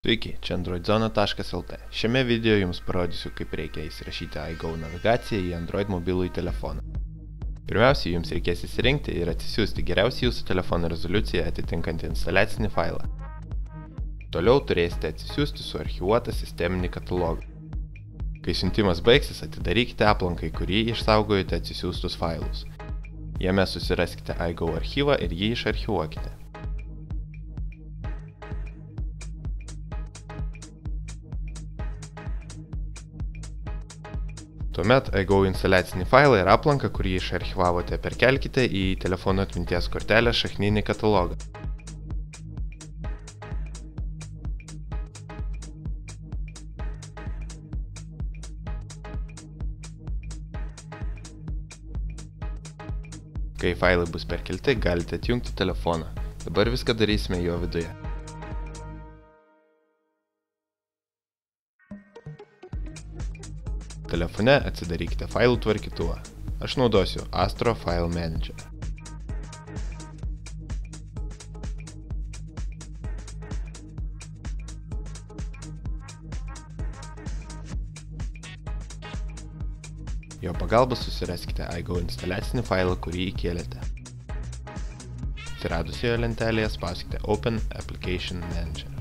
Sveiki, čia androidzona.lt. Šiame video jums parodysiu, kaip reikia įsirašyti iGo navigaciją į Android mobilųjį telefoną. Pirmiausia, jums reikės įsirinkti ir atsisiųsti geriausiai jūsų telefono rezoliuciją atitinkantį instaliacinį failą. Toliau turėsite atsisiųsti suarchyvuotą sisteminį katalogą. Kai siuntimas baigsis, atidarykite aplanką, į kurį išsaugojote atsisiųstus failus. Jame susiraskite iGo archyvą ir jį išarchyvuokite. Tuomet iGo instaliacinį failą ir aplanką, kurį išarchyvavote, perkelkite į telefono atminties kortelės šakninį katalogą. Kai failai bus perkelti, galite atjungti telefoną. Dabar viską darysime jo viduje. Telefone atsidarykite failų tvarkytuvą. Aš naudosiu Astro File Manager. Jo pagalba susiraskite iGo instaliacinį failą, kurį įkėlėte. Atsiradusioje lentelėje spauskite Open Application Manager.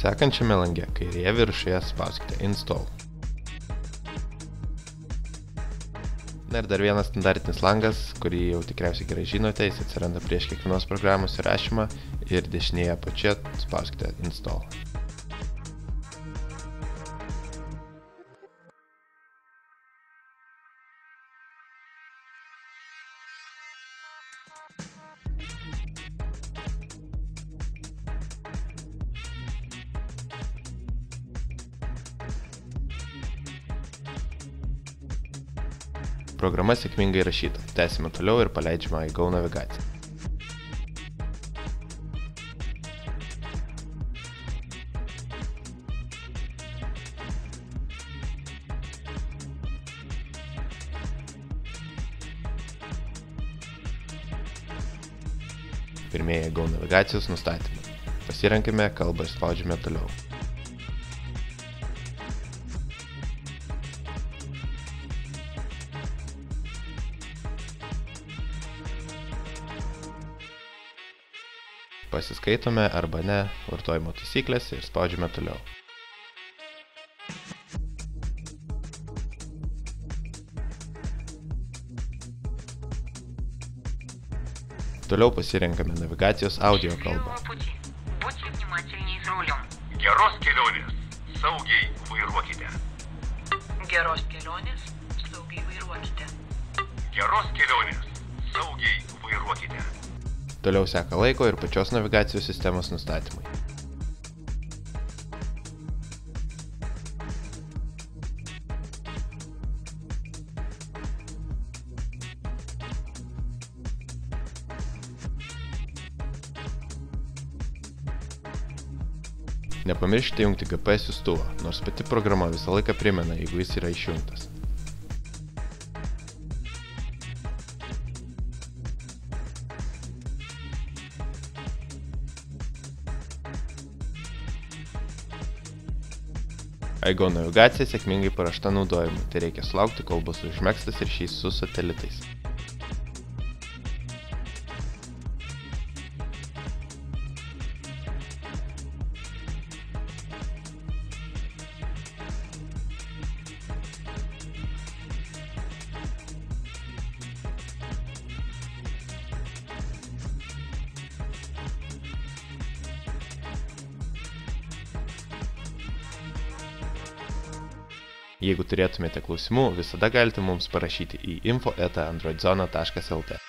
Sekančiame lange kairėje viršuje spauskite Install. Na ir dar vienas standartinis langas, kurį jau tikriausiai gerai žinote, jis atsiranda prieš kiekvienos programos įrašymą ir dešinėje apačioje spauskite Install. Programa sėkmingai įrašyta. Tęsime toliau ir paleidžiame iGo navigaciją. Pirmieji iGo navigacijos nustatymai. Pasirenkame kalbą ir spaudžiame toliau. Pasiskaitome arba ne vartojimo taisyklės ir spaudžiame toliau. Toliau pasirenkame navigacijos audio kalbą. Geros kelionės, saugiai vairuokite. Geros kelionės, saugiai vairuokite. Geros kelionės, saugiai vairuokite. Toliau seka laiko ir pačios navigacijos sistemos nustatymai. Nepamirškite jungti GPS siųstuvą, nors pati programa visą laiką primena, jeigu jis yra išjungtas. iGo navigacija sėkmingai paruošta naudojimui, tai reikia sulaukti, kol bus užmegztas ryšys su satelitais. Jeigu turėtumėte klausimų, visada galite mums parašyti į info@androidzona.lt.